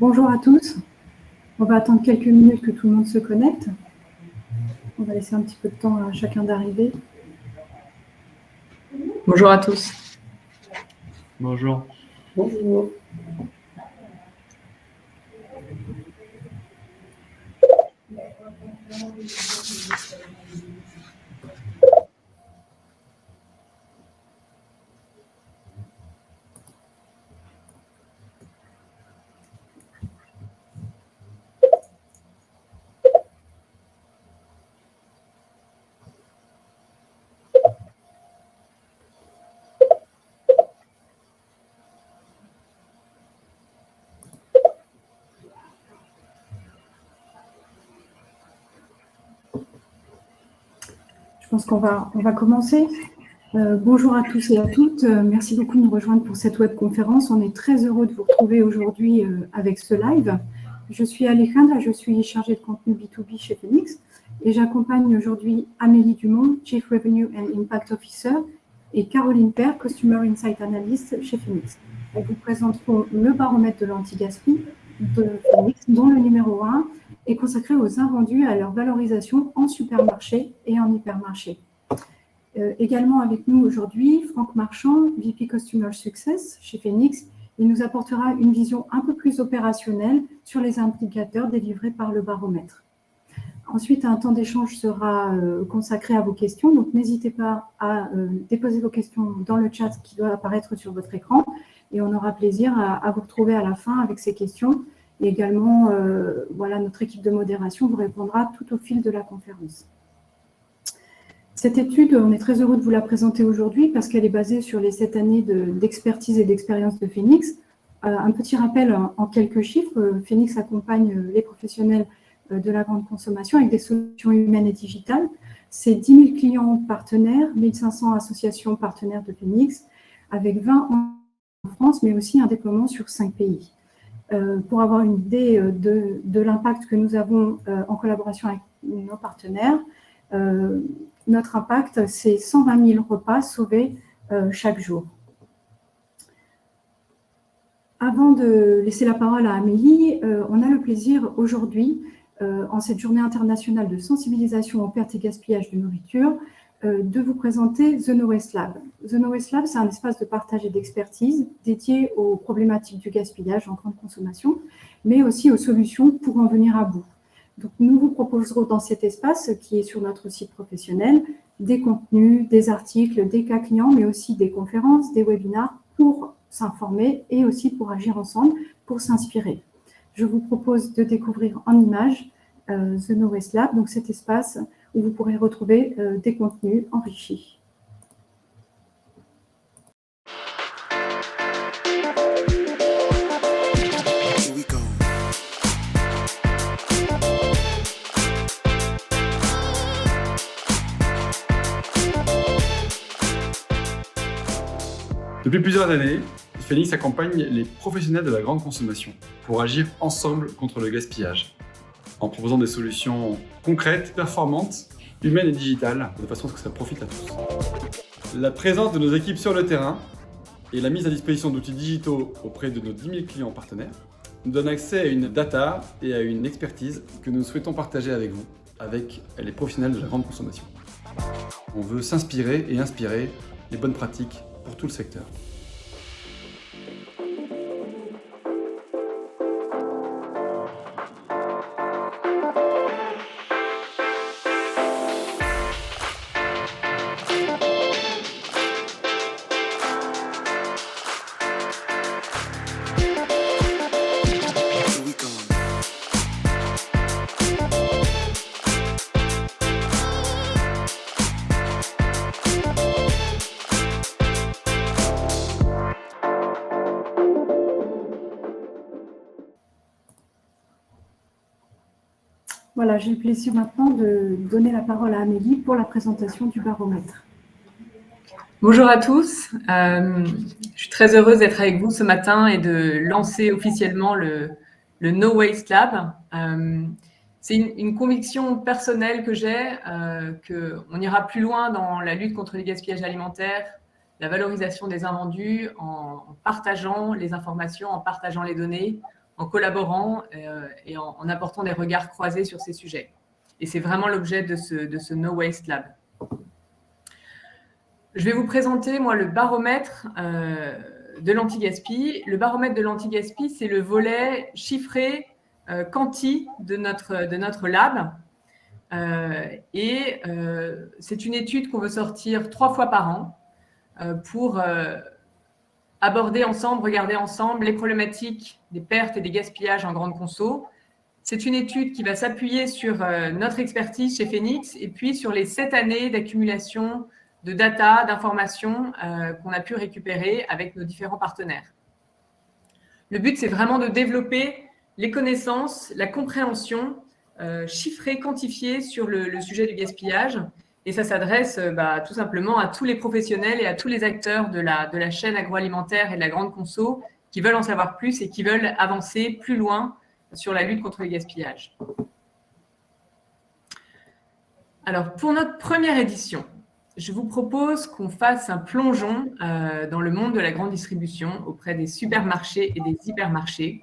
Bonjour à tous. On va attendre quelques minutes que tout le monde se connecte. On va laisser un petit peu de temps à chacun d'arriver. Bonjour à tous. Bonjour. Bonjour. Je pense qu'on va commencer. Bonjour à tous et à toutes. Merci beaucoup de nous rejoindre pour cette webconférence. On est très heureux de vous retrouver aujourd'hui avec ce live. Je suis Alejandra, je suis chargée de contenu B2B chez Phoenix et j'accompagne aujourd'hui Amélie Dumont, Chief Revenue and Impact Officer, et Caroline Père, Customer Insight Analyst chez Phoenix. Elles vous présenteront le baromètre de l'anti-gaspi de Phoenix, dont le numéro 1 est consacré aux invendus et à leur valorisation en supermarché et en hypermarché. Également avec nous aujourd'hui, Franck Marchand, VP Customer Success chez Phoenix. Il nous apportera une vision un peu plus opérationnelle sur les indicateurs délivrés par le baromètre. Ensuite, un temps d'échange sera consacré à vos questions, donc n'hésitez pas à déposer vos questions dans le chat qui doit apparaître sur votre écran et on aura plaisir à vous retrouver à la fin avec ces questions. Et également, voilà, notre équipe de modération vous répondra tout au fil de la conférence. Cette étude, on est très heureux de vous la présenter aujourd'hui parce qu'elle est basée sur les 7 années d'expertise et d'expérience de Phoenix. Un petit rappel en quelques chiffres, Phoenix accompagne les professionnels de la grande consommation avec des solutions humaines et digitales. C'est 10 000 clients partenaires, 1 500 associations partenaires de Phoenix, avec 20 en France, mais aussi un déploiement sur 5 pays. Pour avoir une idée de l'impact que nous avons en collaboration avec nos partenaires, notre impact, c'est 120 000 repas sauvés chaque jour. Avant de laisser la parole à Amélie, on a le plaisir aujourd'hui, en cette journée internationale de sensibilisation aux pertes et gaspillages de nourriture, de vous présenter The No Waste Lab. The No Waste Lab, c'est un espace de partage et d'expertise dédié aux problématiques du gaspillage en grande consommation, mais aussi aux solutions pour en venir à bout. Donc, nous vous proposerons dans cet espace, qui est sur notre site professionnel, des contenus, des articles, des cas clients, mais aussi des conférences, des webinars pour s'informer et aussi pour agir ensemble, pour s'inspirer. Je vous propose de découvrir en images The No Waste Lab, donc cet espace où vous pourrez retrouver des contenus enrichis. Depuis plusieurs années, Phoenix accompagne les professionnels de la grande consommation pour agir ensemble contre le gaspillage, en proposant des solutions concrètes, performantes, humaines et digitales, de façon à ce que ça profite à tous. La présence de nos équipes sur le terrain et la mise à disposition d'outils digitaux auprès de nos 10 000 clients partenaires nous donnent accès à une data et à une expertise que nous souhaitons partager avec vous, avec les professionnels de la grande consommation. On veut s'inspirer et inspirer les bonnes pratiques pour tout le secteur. Voilà, j'ai le plaisir maintenant de donner la parole à Amélie pour la présentation du baromètre. Bonjour à tous. Je suis très heureuse d'être avec vous ce matin et de lancer officiellement le No Waste Lab. C'est une conviction personnelle que j'ai, qu'on ira plus loin dans la lutte contre les gaspillages alimentaires, la valorisation des invendus en partageant les informations, en partageant les données, en collaborant et en apportant des regards croisés sur ces sujets. Et c'est vraiment l'objet de ce No Waste Lab. Je vais vous présenter, moi, le baromètre de l'anti-gaspi. Le baromètre de l'anti-gaspi, c'est le volet chiffré quanti de notre lab. C'est une étude qu'on veut sortir 3 fois par an pour aborder ensemble, regarder ensemble les problématiques des pertes et des gaspillages en grande conso. C'est une étude qui va s'appuyer sur notre expertise chez Phoenix et puis sur les 7 années d'accumulation de data, d'informations qu'on a pu récupérer avec nos différents partenaires. Le but, c'est vraiment de développer les connaissances, la compréhension chiffrée, quantifiée sur le sujet du gaspillage. Et ça s'adresse tout simplement à tous les professionnels et à tous les acteurs de la chaîne agroalimentaire et de la grande conso qui veulent en savoir plus et qui veulent avancer plus loin sur la lutte contre le gaspillage. Alors, pour notre première édition, je vous propose qu'on fasse un plongeon dans le monde de la grande distribution auprès des supermarchés et des hypermarchés.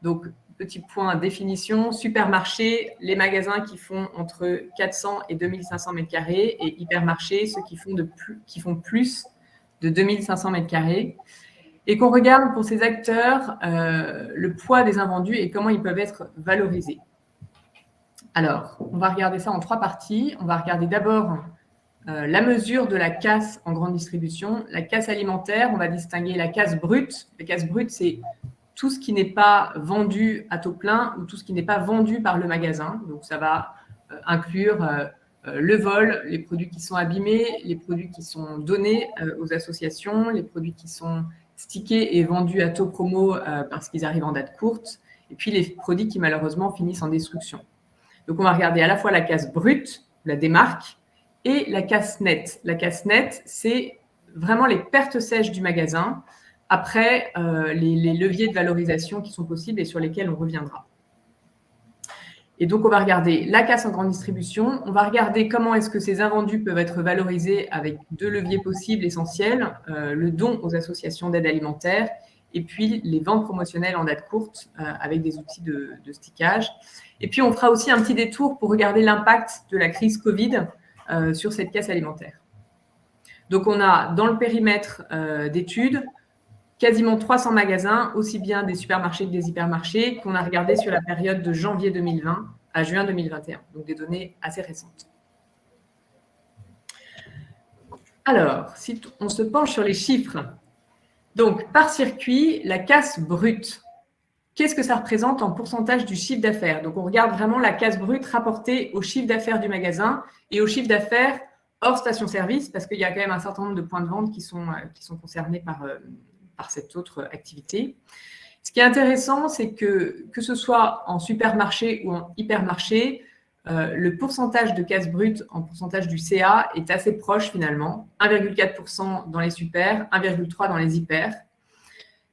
Donc, petit point définition, supermarché, les magasins qui font entre 400 et 2500 m², et hypermarchés, ceux qui font plus de 2500 m². Et qu'on regarde pour ces acteurs le poids des invendus et comment ils peuvent être valorisés. Alors, on va regarder ça en 3 parties. On va regarder d'abord la mesure de la casse en grande distribution. La casse alimentaire, on va distinguer la casse brute. La casse brute, c'est tout ce qui n'est pas vendu à taux plein ou tout ce qui n'est pas vendu par le magasin. Donc, ça va inclure le vol, les produits qui sont abîmés, les produits qui sont donnés aux associations, les produits qui sont stickés et vendus à taux promo parce qu'ils arrivent en date courte, et puis les produits qui malheureusement finissent en destruction. Donc, on va regarder à la fois la casse brute, la démarque, et la casse nette. La casse nette, c'est vraiment les pertes sèches du magasin après les leviers de valorisation qui sont possibles et sur lesquels on reviendra. Et donc, on va regarder la casse en grande distribution. On va regarder comment est-ce que ces invendus peuvent être valorisés avec 2 leviers possibles essentiels, le don aux associations d'aide alimentaire et puis les ventes promotionnelles en date courte avec des outils de stickage. Et puis, on fera aussi un petit détour pour regarder l'impact de la crise Covid sur cette casse alimentaire. Donc, on a dans le périmètre d'études quasiment 300 magasins, aussi bien des supermarchés que des hypermarchés, qu'on a regardé sur la période de janvier 2020 à juin 2021, donc des données assez récentes. Alors, si on se penche sur les chiffres, donc par circuit, la casse brute, qu'est-ce que ça représente en pourcentage du chiffre d'affaires? Donc, on regarde vraiment la casse brute rapportée au chiffre d'affaires du magasin et au chiffre d'affaires hors station-service, parce qu'il y a quand même un certain nombre de points de vente qui sont concernés par cette autre activité. Ce qui est intéressant, c'est que ce soit en supermarché ou en hypermarché, le pourcentage de casse brute en pourcentage du CA est assez proche finalement, 1,4% dans les super, 1,3% dans les hyper.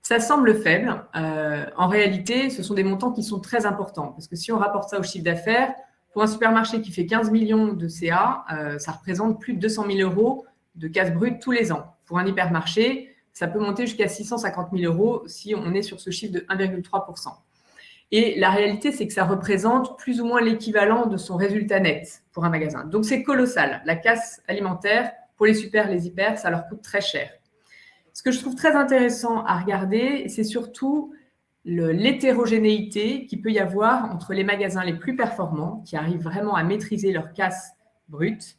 Ça semble faible. En réalité, ce sont des montants qui sont très importants, parce que si on rapporte ça au chiffre d'affaires, pour un supermarché qui fait 15 millions de CA, ça représente plus de 200 000 € de casse brute tous les ans. Pour un hypermarché, ça peut monter jusqu'à 650 000 € si on est sur ce chiffre de 1,3%. Et la réalité, c'est que ça représente plus ou moins l'équivalent de son résultat net pour un magasin. Donc, c'est colossal. La casse alimentaire, pour les super, les hyper, ça leur coûte très cher. Ce que je trouve très intéressant à regarder, c'est surtout l'hétérogénéité qu'il peut y avoir entre les magasins les plus performants, qui arrivent vraiment à maîtriser leur casse brute.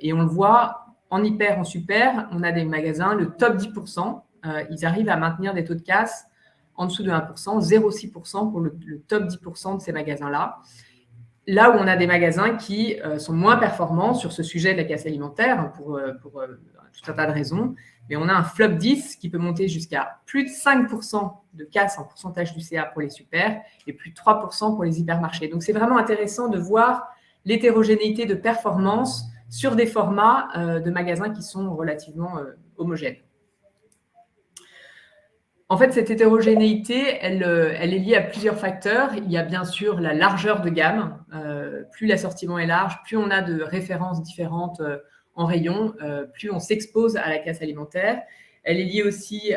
Et on le voit en hyper, en super, on a des magasins, le top 10%, ils arrivent à maintenir des taux de casse en dessous de 1%, 0,6% pour le top 10% de ces magasins-là. Là où on a des magasins qui sont moins performants sur ce sujet de la casse alimentaire, pour tout un tas de raisons, mais on a un flop 10 qui peut monter jusqu'à plus de 5% de casse en pourcentage du CA pour les super et plus de 3% pour les hypermarchés. Donc, c'est vraiment intéressant de voir l'hétérogénéité de performance sur des formats de magasins qui sont relativement homogènes. En fait, cette hétérogénéité, elle est liée à plusieurs facteurs. Il y a bien sûr la largeur de gamme. Plus l'assortiment est large, plus on a de références différentes en rayon, plus on s'expose à la casse alimentaire. Elle est liée aussi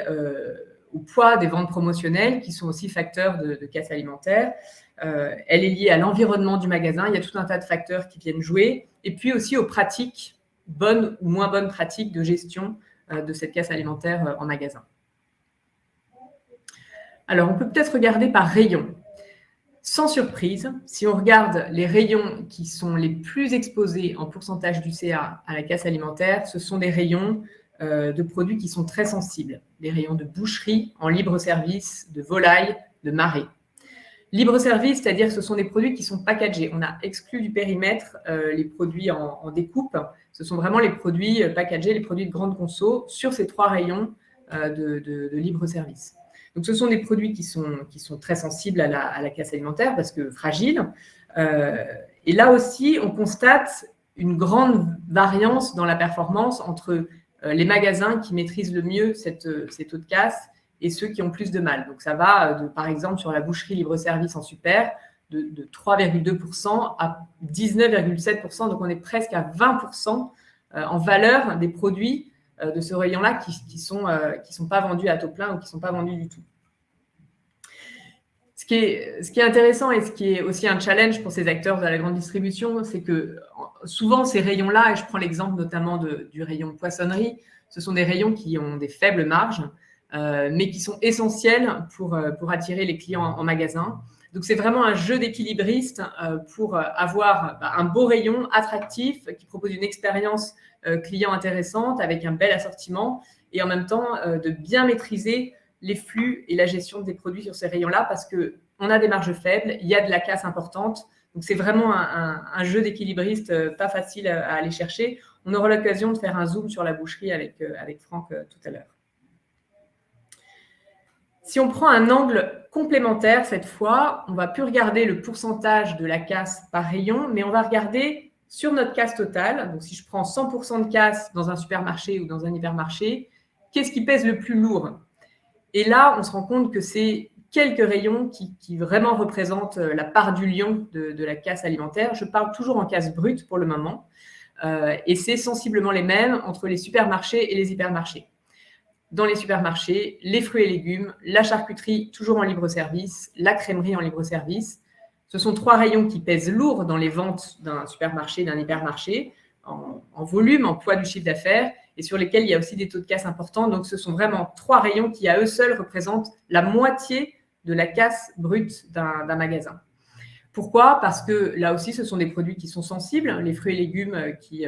au poids des ventes promotionnelles qui sont aussi facteurs de casse alimentaire. Elle est liée à l'environnement du magasin. Il y a tout un tas de facteurs qui viennent jouer. Et puis aussi aux pratiques, bonnes ou moins bonnes pratiques de gestion de cette casse alimentaire en magasin. Alors, on peut peut-être regarder par rayon. Sans surprise, si on regarde les rayons qui sont les plus exposés en pourcentage du CA à la casse alimentaire, ce sont des rayons de produits qui sont très sensibles. Des rayons de boucherie, en libre service, de volaille, de marée. Libre service, c'est-à-dire que ce sont des produits qui sont packagés. On a exclu du périmètre les produits en découpe. Ce sont vraiment les produits packagés, les produits de grande conso sur ces 3 rayons de libre service. Donc, ce sont des produits qui sont très sensibles à la casse alimentaire parce que fragiles. Et là aussi, on constate une grande variance dans la performance entre les magasins qui maîtrisent le mieux ces taux de casse et ceux qui ont plus de mal. Donc, ça va, par exemple, sur la boucherie libre-service en super, de 3,2% à 19,7%. Donc, on est presque à 20% en valeur des produits de ce rayon-là qui sont pas vendus à taux plein ou qui ne sont pas vendus du tout. Ce qui est intéressant et ce qui est aussi un challenge pour ces acteurs de la grande distribution, c'est que souvent ces rayons-là, et je prends l'exemple notamment du rayon poissonnerie, ce sont des rayons qui ont des faibles marges, mais qui sont essentiels pour attirer les clients en magasin. Donc, c'est vraiment un jeu d'équilibriste pour avoir un beau rayon attractif qui propose une expérience client intéressante avec un bel assortiment et en même temps de bien maîtriser les flux et la gestion des produits sur ces rayons-là parce qu'on a des marges faibles, il y a de la casse importante. Donc, c'est vraiment un jeu d'équilibriste pas facile à aller chercher. On aura l'occasion de faire un zoom sur la boucherie avec Franck tout à l'heure. Si on prend un angle complémentaire cette fois, on ne va plus regarder le pourcentage de la casse par rayon, mais on va regarder sur notre casse totale. Donc, si je prends 100% de casse dans un supermarché ou dans un hypermarché, qu'est-ce qui pèse le plus lourd? Et là, on se rend compte que c'est quelques rayons qui vraiment représentent la part du lion de la casse alimentaire. Je parle toujours en casse brute pour le moment. Et c'est sensiblement les mêmes entre les supermarchés et les hypermarchés. Dans les supermarchés, les fruits et légumes, la charcuterie toujours en libre-service, la crèmerie en libre-service. Ce sont 3 rayons qui pèsent lourd dans les ventes d'un supermarché, d'un hypermarché, en volume, en poids du chiffre d'affaires, et sur lesquels il y a aussi des taux de casse importants. Donc, ce sont vraiment 3 rayons qui, à eux seuls, représentent la moitié de la casse brute d'un magasin. Pourquoi? Parce que là aussi, ce sont des produits qui sont sensibles, les fruits et légumes qui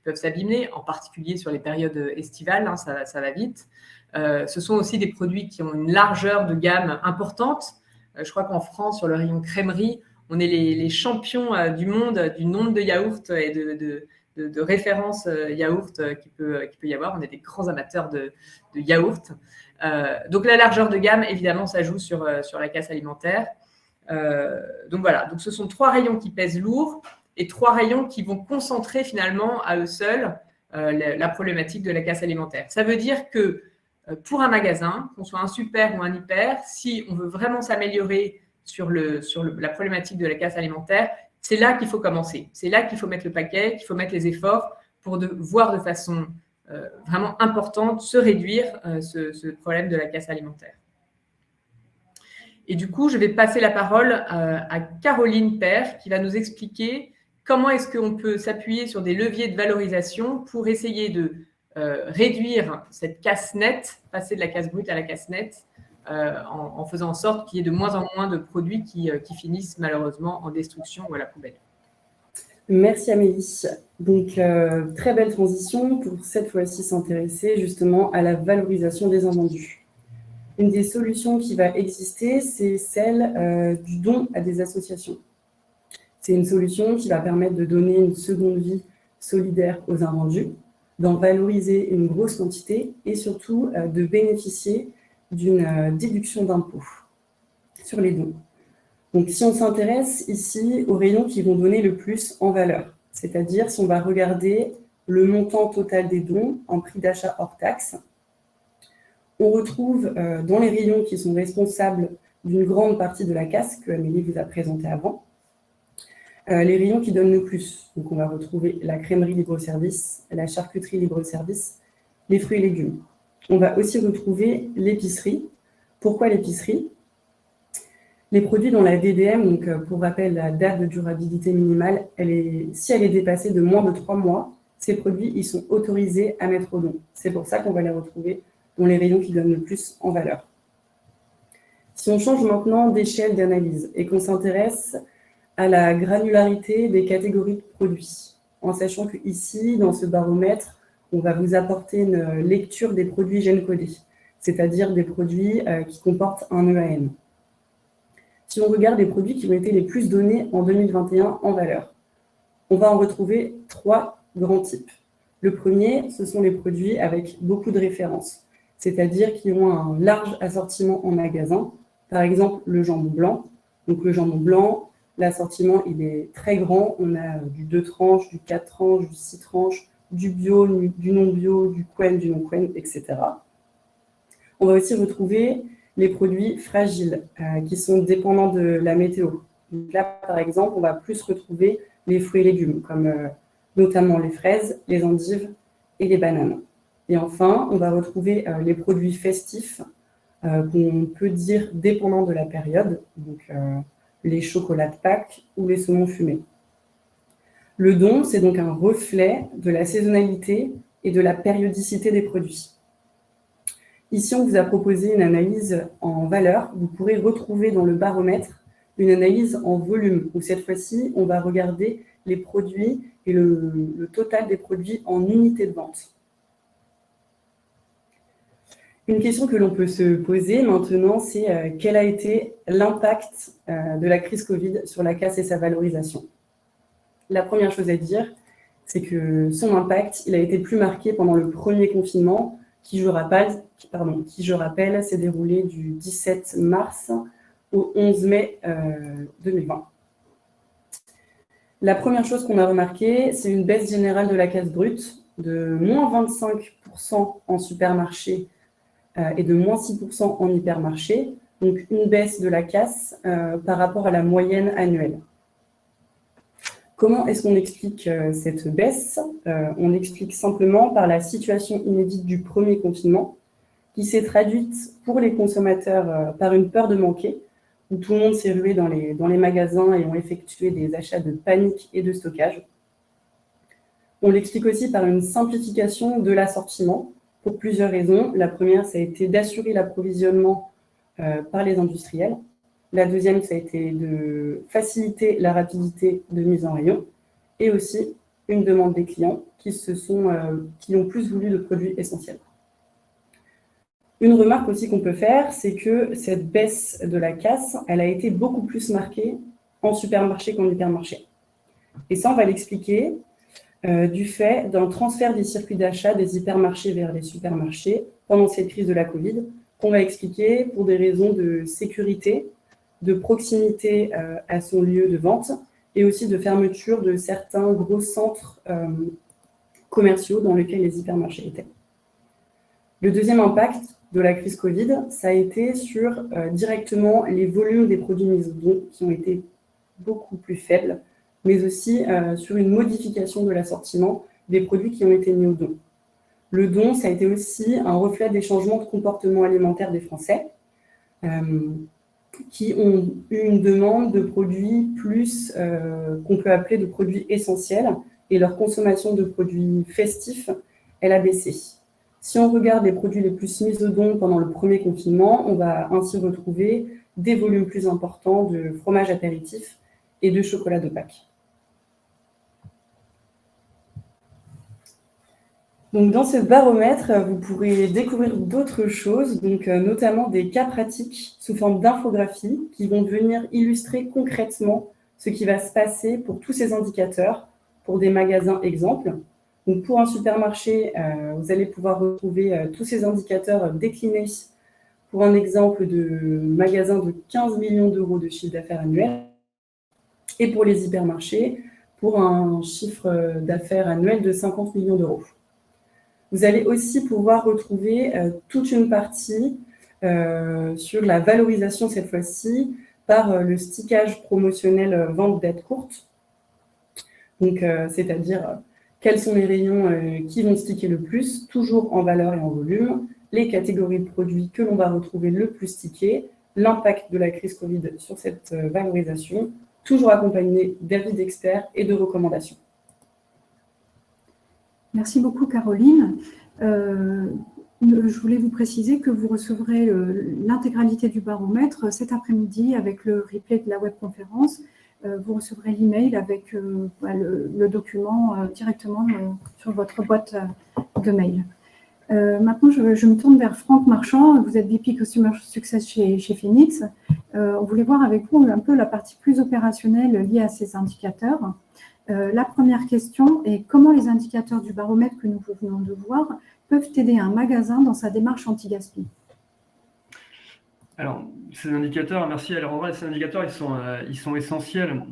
peuvent s'abîmer, en particulier sur les périodes estivales, hein, ça va vite. Ce sont aussi des produits qui ont une largeur de gamme importante. Je crois qu'en France, sur le rayon crèmerie, on est les champions du monde du nombre de yaourts et de références yaourts qu'il peut y avoir. On est des grands amateurs de yaourts. Donc, la largeur de gamme, évidemment, ça joue sur la casse alimentaire. Donc voilà, donc ce sont 3 rayons qui pèsent lourd et 3 rayons qui vont concentrer finalement à eux seuls la problématique de la casse alimentaire. Ça veut dire que pour un magasin, qu'on soit un super ou un hyper, si on veut vraiment s'améliorer sur la problématique de la casse alimentaire, c'est là qu'il faut commencer. C'est là qu'il faut mettre le paquet, qu'il faut mettre les efforts pour voir de façon vraiment importante se réduire ce problème de la casse alimentaire. Et du coup, je vais passer la parole à Caroline Père qui va nous expliquer comment est-ce qu'on peut s'appuyer sur des leviers de valorisation pour essayer de réduire cette casse nette, passer de la casse brute à la casse nette, en faisant en sorte qu'il y ait de moins en moins de produits qui finissent malheureusement en destruction ou à la poubelle. Merci Amélie. Donc, très belle transition pour cette fois-ci s'intéresser justement à la valorisation des invendus. Une des solutions qui va exister, c'est celle du don à des associations. C'est une solution qui va permettre de donner une seconde vie solidaire aux invendus, d'en valoriser une grosse quantité et surtout de bénéficier d'une déduction d'impôt sur les dons. Donc, si on s'intéresse ici aux rayons qui vont donner le plus en valeur, c'est-à-dire si on va regarder le montant total des dons en prix d'achat hors taxe, on retrouve dans les rayons qui sont responsables d'une grande partie de la casse que Amélie vous a présentée avant, les rayons qui donnent le plus. Donc, on va retrouver la crèmerie libre-service, la charcuterie libre-service, les fruits et légumes. On va aussi retrouver l'épicerie. Pourquoi l'épicerie? Les produits dont la DDM, donc pour rappel, la date de durabilité minimale, si elle est dépassée de moins de 3 mois, ces produits ils sont autorisés à mettre au don. C'est pour ça qu'on va les retrouver dans les rayons qui donnent le plus en valeur. Si on change maintenant d'échelle d'analyse et qu'on s'intéresse à la granularité des catégories de produits, en sachant qu'ici, dans ce baromètre, on va vous apporter une lecture des produits gènes codés, c'est-à-dire des produits qui comportent un EAN. Si on regarde les produits qui ont été les plus donnés en 2021 en valeur, on va en retrouver 3 grands types. Le premier, ce sont les produits avec beaucoup de références, c'est-à-dire qui ont un large assortiment en magasin. Par exemple, le jambon blanc. Donc le jambon blanc, l'assortiment, il est très grand. On a du 2 tranches, du 4 tranches, du 6 tranches, du bio, du non-bio, du quen, du non-quen, etc. On va aussi retrouver les produits fragiles qui sont dépendants de la météo. Donc là, par exemple, on va plus retrouver les fruits et légumes, comme notamment les fraises, les endives et les bananes. Et enfin, on va retrouver les produits festifs qu'on peut dire dépendants de la période, donc les chocolats de Pâques ou les saumons fumés. Le don, c'est donc un reflet de la saisonnalité et de la périodicité des produits. Ici, on vous a proposé une analyse en valeur. Vous pourrez retrouver dans le baromètre une analyse en volume, où cette fois-ci, on va regarder les produits et le total des produits en unités de vente. Une question que l'on peut se poser maintenant, c'est quel a été l'impact de la crise Covid sur la casse et sa valorisation? La première chose à dire, c'est que son impact, il a été plus marqué pendant le premier confinement, qui, je rappelle, s'est déroulé du 17 mars au 11 mai 2020. La première chose qu'on a remarqué, c'est une baisse générale de la casse brute de moins 25% en supermarché et de moins 6% en hypermarché, donc une baisse de la casse par rapport à la moyenne annuelle. Comment est-ce qu'on explique cette baisse? On explique simplement par la situation inédite du premier confinement, qui s'est traduite pour les consommateurs par une peur de manquer, où tout le monde s'est rué dans les magasins et ont effectué des achats de panique et de stockage. On l'explique aussi par une simplification de l'assortiment, pour plusieurs raisons. La première, ça a été d'assurer l'approvisionnement par les industriels. La deuxième, ça a été de faciliter la rapidité de mise en rayon et aussi une demande des clients qui ont plus voulu de produits essentiels. Une remarque aussi qu'on peut faire, c'est que cette baisse de la casse, elle a été beaucoup plus marquée en supermarché qu'en hypermarché. Et ça, on va l'expliquer du fait d'un transfert des circuits d'achat des hypermarchés vers les supermarchés pendant cette crise de la Covid, qu'on va expliquer pour des raisons de sécurité, de proximité à son lieu de vente et aussi de fermeture de certains gros centres commerciaux dans lesquels les hypermarchés étaient. Le deuxième impact de la crise Covid, ça a été sur directement les volumes des produits mis au don qui ont été beaucoup plus faibles, mais aussi sur une modification de l'assortiment des produits qui ont été mis au don. Le don, ça a été aussi un reflet des changements de comportement alimentaire des Français qui ont eu une demande de produits plus qu'on peut appeler de produits essentiels et leur consommation de produits festifs, elle a baissé. Si on regarde les produits les plus mis au don pendant le premier confinement, on va ainsi retrouver des volumes plus importants de fromage apéritif et de chocolat de Pâques. Donc, dans ce baromètre, vous pourrez découvrir d'autres choses, donc, notamment des cas pratiques sous forme d'infographies qui vont venir illustrer concrètement ce qui va se passer pour tous ces indicateurs, pour des magasins exemples. Donc, pour un supermarché, vous allez pouvoir retrouver tous ces indicateurs déclinés pour un exemple de magasin de 15 millions d'euros de chiffre d'affaires annuel et pour les hypermarchés, pour un chiffre d'affaires annuel de 50 millions d'euros. Vous allez aussi pouvoir retrouver toute une partie sur la valorisation, cette fois-ci, par le stickage promotionnel vente date courte. Donc, c'est-à-dire quels sont les rayons qui vont sticker le plus, toujours en valeur et en volume, les catégories de produits que l'on va retrouver le plus tickets, l'impact de la crise Covid sur cette valorisation, toujours accompagné d'avis d'experts et de recommandations. Merci beaucoup, Caroline. Je voulais vous préciser que vous recevrez l'intégralité du baromètre cet après-midi avec le replay de la webconférence. Vous recevrez l'email avec le document directement sur votre boîte de mail. Maintenant, je me tourne vers Franck Marchand. Vous êtes VP Customer Success chez Phoenix. On voulait voir avec vous un peu la partie plus opérationnelle liée à ces indicateurs. La première question est comment les indicateurs du baromètre que nous venons de voir peuvent aider un magasin dans sa démarche anti-gaspi? Alors, ces indicateurs, merci Alejandra, ces indicateurs, ils sont essentiels.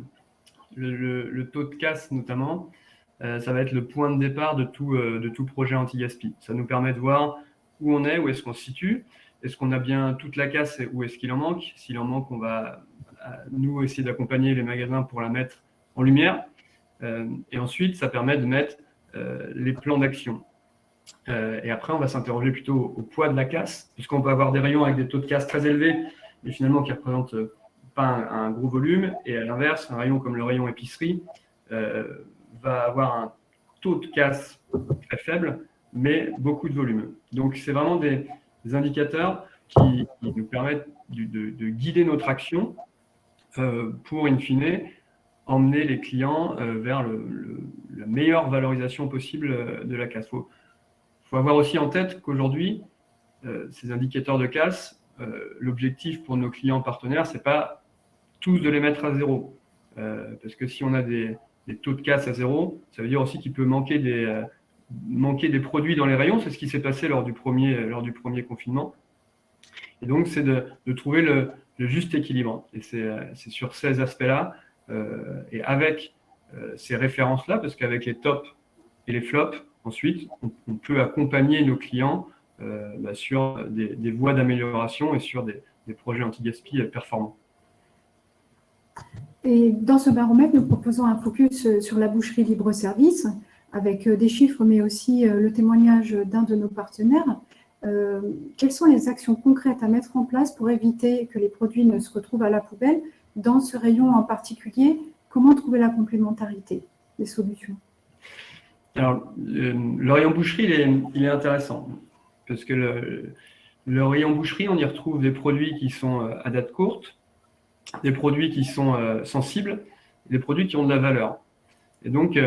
Le taux de casse, notamment, ça va être le point de départ de tout projet anti-gaspi. Ça nous permet de voir où on est, où est-ce qu'on se situe, est-ce qu'on a bien toute la casse et où est-ce qu'il en manque. S'il en manque, on va, nous, essayer d'accompagner les magasins pour la mettre en lumière. Et ensuite, ça permet de mettre les plans d'action. Et après, on va s'interroger plutôt au poids de la casse, puisqu'on peut avoir des rayons avec des taux de casse très élevés, mais finalement qui ne représentent pas un gros volume. Et à l'inverse, un rayon comme le rayon épicerie va avoir un taux de casse très faible, mais beaucoup de volume. Donc, c'est vraiment des indicateurs qui nous permettent de guider notre action pour, in fine, emmener les clients vers la meilleure valorisation possible de la casse. Il faut avoir aussi en tête qu'aujourd'hui, ces indicateurs de casse, l'objectif pour nos clients partenaires, ce n'est pas tous de les mettre à zéro. Parce que si on a des taux de casse à zéro, ça veut dire aussi qu'il peut manquer des produits dans les rayons. C'est ce qui s'est passé lors du premier confinement. Et donc, c'est de trouver le juste équilibre. Et c'est sur ces aspects-là, et avec ces références-là, parce qu'avec les tops et les flops, ensuite, on peut accompagner nos clients sur des voies d'amélioration et sur des projets anti-gaspi performants. Et dans ce baromètre, nous proposons un focus sur la boucherie libre-service, avec des chiffres, mais aussi le témoignage d'un de nos partenaires. Quelles sont les actions concrètes à mettre en place pour éviter que les produits ne se retrouvent à la poubelle? Dans ce rayon en particulier, comment trouver la complémentarité des solutions? Alors, le rayon boucherie, il est intéressant, parce que le rayon boucherie, on y retrouve des produits qui sont à date courte, des produits qui sont sensibles, des produits qui ont de la valeur. Et donc,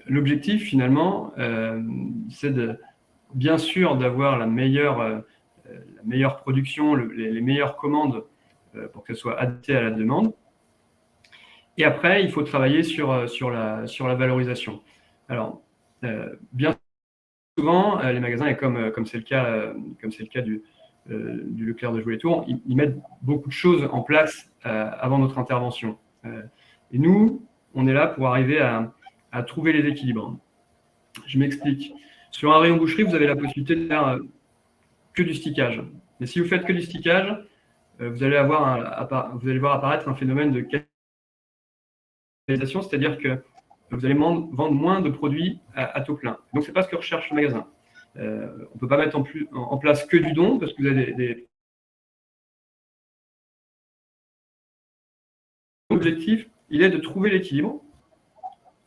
l'objectif, finalement, c'est bien sûr d'avoir la meilleure production, les meilleures commandes pour qu'elles soient adaptées à la demande. Et après, il faut travailler sur la valorisation. Alors, bien souvent, les magasins, et comme c'est le cas du Leclerc de Joulet-Tour, ils mettent beaucoup de choses en place avant notre intervention. Et nous, on est là pour arriver à trouver les équilibres. Je m'explique. Sur un rayon boucherie, vous avez la possibilité de faire que du stickage. Mais si vous faites que du stickage, vous allez voir apparaître un phénomène de qualité, c'est-à-dire que vous allez vendre moins de produits à taux plein. Donc, ce n'est pas ce que recherche le magasin. On ne peut pas mettre en place que du don, parce que vous avez L'objectif, il est de trouver l'équilibre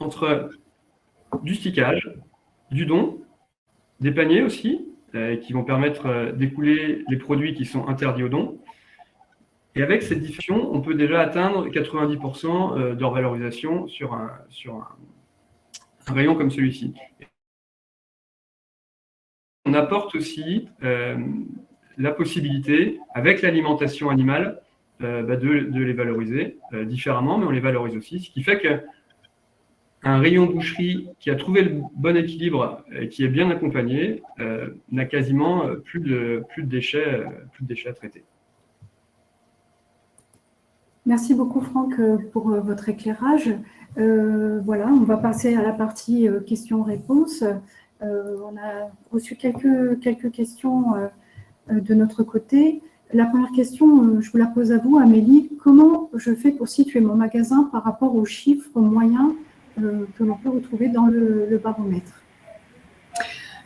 entre du stickage, du don, des paniers aussi, qui vont permettre d'écouler les produits qui sont interdits au don. Et avec cette diffusion, on peut déjà atteindre 90% de revalorisation sur un rayon comme celui-ci. On apporte aussi la possibilité, avec l'alimentation animale, de les valoriser différemment, mais on les valorise aussi. Ce qui fait qu'un rayon boucherie qui a trouvé le bon équilibre et qui est bien accompagné n'a quasiment plus de déchets à traiter. Merci beaucoup, Franck, pour votre éclairage. Voilà, on va passer à la partie questions-réponses. On a reçu quelques questions de notre côté. La première question, je vous la pose à vous, Amélie. Comment je fais pour situer mon magasin par rapport aux chiffres moyens que l'on peut retrouver dans le baromètre?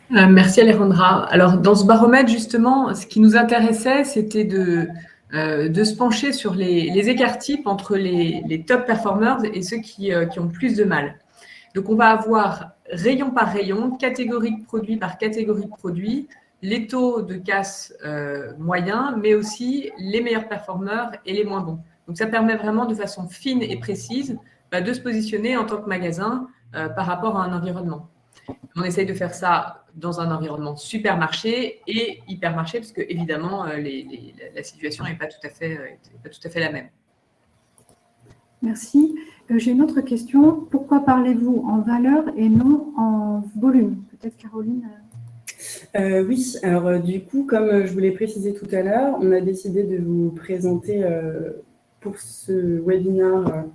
Merci Alejandra. Alors dans ce baromètre justement, ce qui nous intéressait, c'était de se pencher sur les écarts types entre les top performers et ceux qui ont plus de mal. Donc on va avoir rayon par rayon, catégorie de produits par catégorie de produits, les taux de casse moyens, mais aussi les meilleurs performeurs et les moins bons. Donc ça permet vraiment de façon fine et précise de se positionner en tant que magasin par rapport à un environnement. On essaye de faire ça dans un environnement supermarché et hypermarché, parce que évidemment, la situation n'est pas tout à fait la même. Merci. J'ai une autre question. Pourquoi parlez-vous en valeur et non en volume? Peut-être Caroline. Oui, alors du coup, comme je vous l'ai précisé tout à l'heure, on a décidé de vous présenter pour ce webinaire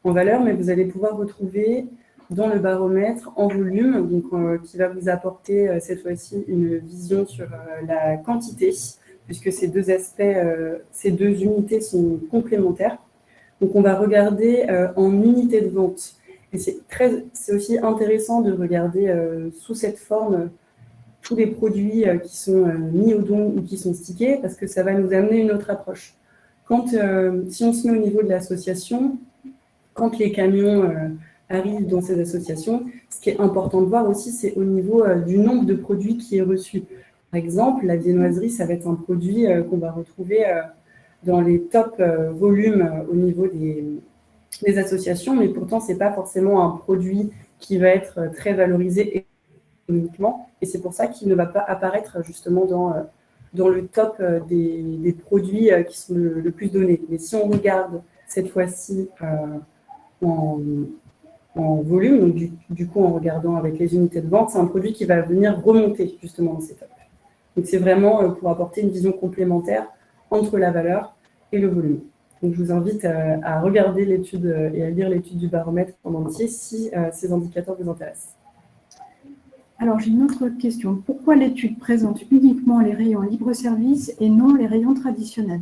en valeur, mais vous allez pouvoir retrouver dans le baromètre en volume, donc, qui va vous apporter cette fois-ci une vision sur la quantité, puisque ces deux aspects, ces deux unités sont complémentaires. Donc, on va regarder en unités de vente. Et c'est aussi intéressant de regarder sous cette forme tous les produits qui sont mis au don ou qui sont stickés, parce que ça va nous amener une autre approche. Si on se met au niveau de l'association, quand les camions arrivent dans ces associations, ce qui est important de voir aussi, c'est au niveau du nombre de produits qui est reçu. Par exemple, la viennoiserie, ça va être un produit qu'on va retrouver dans les top volumes au niveau des associations, mais pourtant, ce n'est pas forcément un produit qui va être très valorisé économiquement, et c'est pour ça qu'il ne va pas apparaître justement dans le top des produits qui sont le plus donnés. Mais si on regarde cette fois-ci en volume, donc du coup en regardant avec les unités de vente, c'est un produit qui va venir remonter justement dans ces tops. Donc c'est vraiment pour apporter une vision complémentaire entre la valeur et le volume. Donc je vous invite à regarder l'étude et à lire l'étude du baromètre en entier si ces indicateurs vous intéressent. Alors, j'ai une autre question. Pourquoi l'étude présente uniquement les rayons libre-service et non les rayons traditionnels?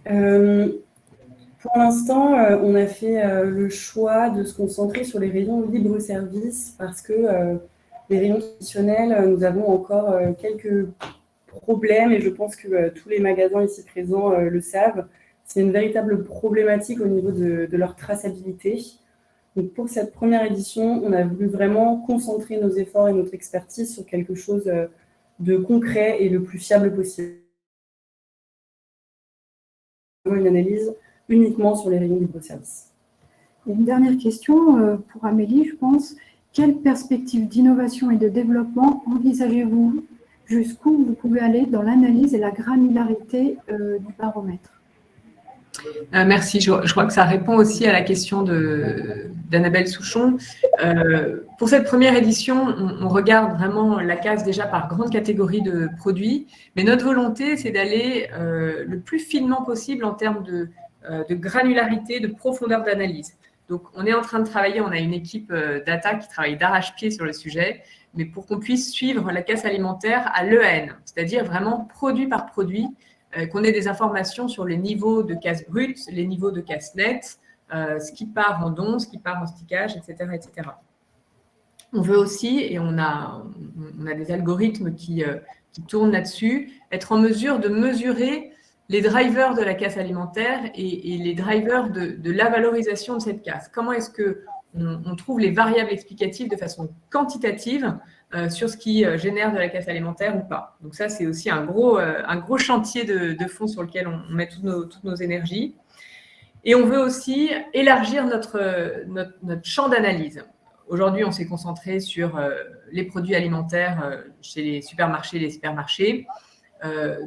Pour l'instant, on a fait le choix de se concentrer sur les rayons libre-service parce que les rayons traditionnels, nous avons encore quelques problèmes et je pense que tous les magasins ici présents le savent. C'est une véritable problématique au niveau de leur traçabilité. Donc pour cette première édition, on a voulu vraiment concentrer nos efforts et notre expertise sur quelque chose de concret et le plus fiable possible. Une analyse uniquement sur les rayons libre-service. Et une dernière question pour Amélie, je pense. Quelle perspective d'innovation et de développement envisagez-vous? Jusqu'où vous pouvez aller dans l'analyse et la granularité du baromètre? Merci. Je crois que ça répond aussi à la question d'Annabelle Souchon. Pour cette première édition, on regarde vraiment la case déjà par grande catégorie de produits, mais notre volonté, c'est d'aller le plus finement possible en termes de granularité, de profondeur d'analyse. Donc, on est en train de travailler, on a une équipe data qui travaille d'arrache-pied sur le sujet, mais pour qu'on puisse suivre la caisse alimentaire à l'EN, c'est-à-dire vraiment produit par produit, qu'on ait des informations sur les niveaux de casse brute, les niveaux de casse nette, ce qui part en don, ce qui part en stickage, etc., etc. On veut aussi, et on a des algorithmes qui tournent là-dessus, être en mesure de mesurer les drivers de la casse alimentaire et les drivers de la valorisation de cette casse. Comment est-ce qu'on trouve les variables explicatives de façon quantitative sur ce qui génère de la casse alimentaire ou pas. Donc ça, c'est aussi un gros chantier de fond sur lequel on met toutes nos énergies. Et on veut aussi élargir notre champ d'analyse. Aujourd'hui, on s'est concentré sur les produits alimentaires chez les supermarchés et les hypermarchés.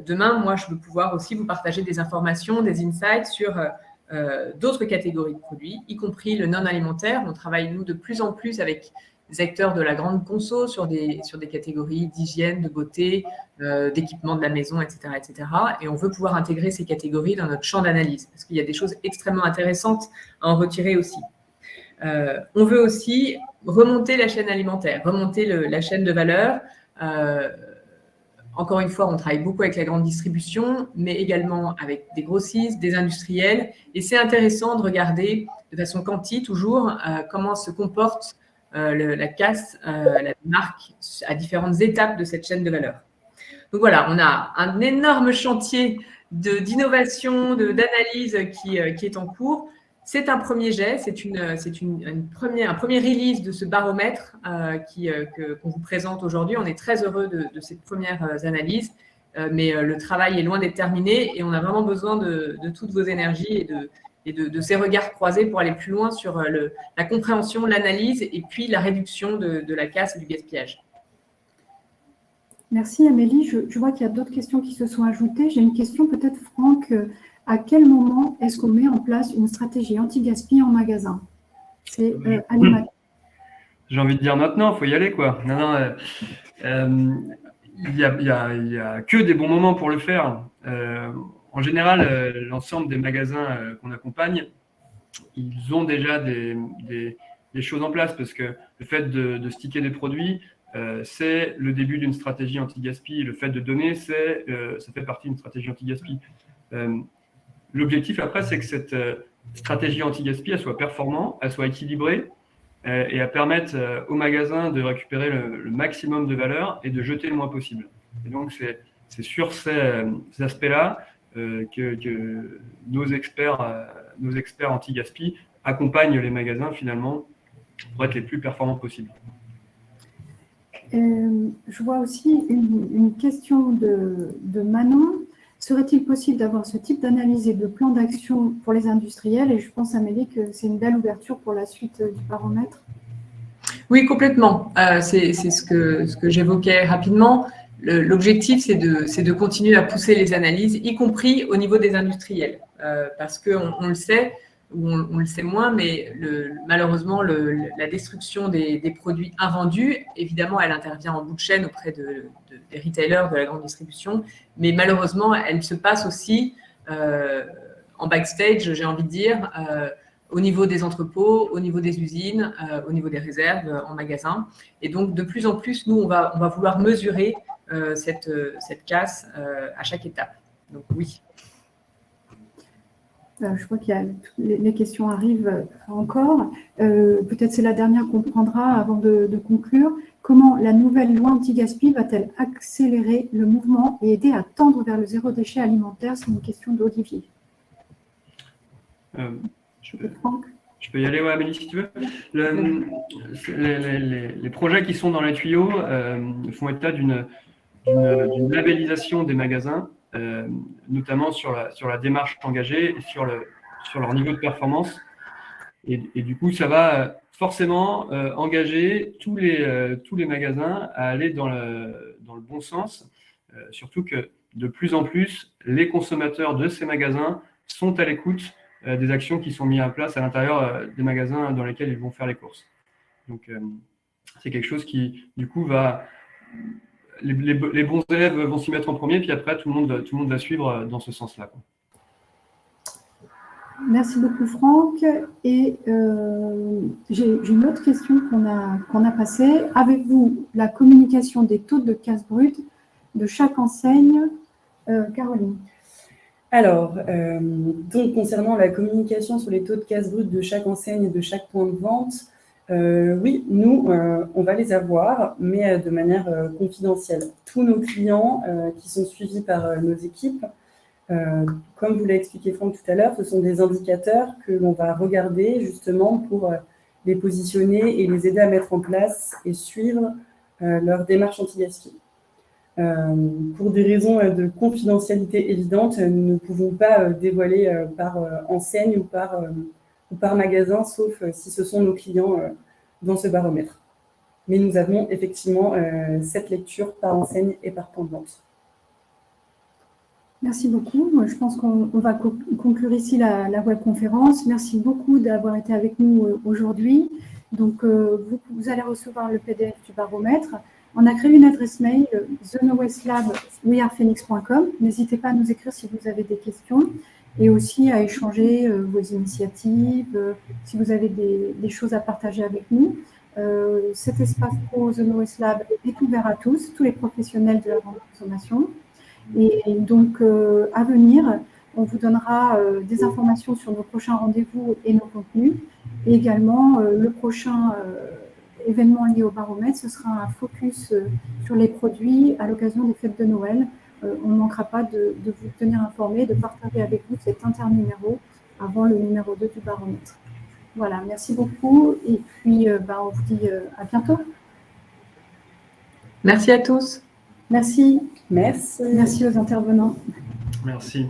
Demain, moi, je veux pouvoir aussi vous partager des informations, des insights sur d'autres catégories de produits, y compris le non-alimentaire. On travaille, nous, de plus en plus avec des acteurs de la grande conso sur des catégories d'hygiène, de beauté, d'équipement de la maison, etc., etc. Et on veut pouvoir intégrer ces catégories dans notre champ d'analyse parce qu'il y a des choses extrêmement intéressantes à en retirer aussi. On veut aussi remonter la chaîne alimentaire, remonter la chaîne de valeur. Encore une fois, on travaille beaucoup avec la grande distribution, mais également avec des grossistes, des industriels. Et c'est intéressant de regarder de façon quanti toujours comment se comportent la casse, la marque à différentes étapes de cette chaîne de valeur. Donc voilà, on a un énorme chantier d'innovation, d'analyse qui est en cours. C'est un premier jet, c'est un premier release de ce baromètre qu'on vous présente aujourd'hui. On est très heureux de ces premières analyses, mais le travail est loin d'être terminé et on a vraiment besoin de toutes vos énergies et de ces regards croisés pour aller plus loin sur la compréhension, l'analyse et puis la réduction de la casse et du gaspillage. Merci Amélie. Je vois qu'il y a d'autres questions qui se sont ajoutées. J'ai une question peut-être, Franck. À quel moment est-ce qu'on met en place une stratégie anti-gaspi en magasin? C'est Amélie. J'ai envie de dire maintenant, il faut y aller, quoi. Il y a que des bons moments pour le faire. En général, l'ensemble des magasins qu'on accompagne, ils ont déjà des choses en place parce que le fait de sticker des produits, c'est le début d'une stratégie anti-gaspi. Le fait de donner, ça fait partie d'une stratégie anti-gaspi. L'objectif après, c'est que cette stratégie anti-gaspi, elle soit performante, elle soit équilibrée et à permettre au magasin de récupérer le maximum de valeur et de jeter le moins possible. Et donc, c'est sur ces aspects-là que nos experts anti-gaspi accompagnent les magasins finalement pour être les plus performants possibles. Je vois aussi une question de Manon. Serait-il possible d'avoir ce type d'analyse et de plan d'action pour les industriels? Et je pense, Amélie, que c'est une belle ouverture pour la suite du baromètre. Oui, complètement. C'est ce que j'évoquais rapidement. L'objectif, c'est de continuer à pousser les analyses, y compris au niveau des industriels. Parce qu'on le sait, ou on le sait moins, mais malheureusement, la destruction des produits invendus, évidemment, elle intervient en bout de chaîne auprès des retailers, de la grande distribution, mais malheureusement, elle se passe aussi en backstage, j'ai envie de dire, au niveau des entrepôts, au niveau des usines, au niveau des réserves, en magasin. Et donc, de plus en plus, nous, on va vouloir mesurer cette casse à chaque étape. Donc, oui. Je vois que les questions arrivent encore. Peut-être c'est la dernière qu'on prendra avant de conclure. Comment la nouvelle loi anti-gaspi va-t-elle accélérer le mouvement et aider à tendre vers le zéro déchet alimentaire? C'est une question d'Olivier. Je peux y aller, ouais, Amélie, si tu veux. Les projets qui sont dans les tuyaux font état d'une labellisation des magasins, notamment sur la démarche engagée et sur leur niveau de performance. Et du coup, ça va forcément engager tous les magasins à aller dans le bon sens, surtout que de plus en plus, les consommateurs de ces magasins sont à l'écoute des actions qui sont mises en place à l'intérieur des magasins dans lesquels ils vont faire les courses. Donc, c'est quelque chose qui, du coup, les bons élèves vont s'y mettre en premier, puis après, tout le monde va suivre dans ce sens-là. Merci beaucoup, Franck. Et j'ai une autre question qu'on a passée. Avez-vous la communication des taux de casse brute de chaque enseigne? Caroline. Alors, donc concernant la communication sur les taux de casse brute de chaque enseigne et de chaque point de vente, oui, nous, on va les avoir, mais de manière confidentielle. Tous nos clients qui sont suivis par nos équipes, comme vous l'a expliqué Franck tout à l'heure, ce sont des indicateurs que l'on va regarder justement pour les positionner et les aider à mettre en place et suivre leur démarche anti-gaspi. Pour des raisons de confidentialité évidente, nous ne pouvons pas dévoiler par enseigne ou par magasin, sauf si ce sont nos clients dans ce baromètre. Mais nous avons effectivement cette lecture par enseigne et par point de vente. Merci beaucoup. Je pense qu'on va conclure ici la webconférence. Merci beaucoup d'avoir été avec nous aujourd'hui. Donc, vous allez recevoir le PDF du baromètre. On a créé une adresse mail, thenowastelab@wearephoenix.com. N'hésitez pas à nous écrire si vous avez des questions et aussi à échanger vos initiatives, si vous avez des choses à partager avec nous. Cet espace pro The Knowest Lab est ouvert à tous les professionnels de la grande consommation. Et donc, à venir, on vous donnera des informations sur nos prochains rendez-vous et nos contenus, et également le prochain événements liés au baromètre, ce sera un focus sur les produits à l'occasion des fêtes de Noël. On ne manquera pas de vous tenir informé, de partager avec vous cet internuméro avant le numéro 2 du baromètre. Voilà, merci beaucoup et puis on vous dit à bientôt. Merci à tous. Merci. Merci. Merci aux intervenants. Merci.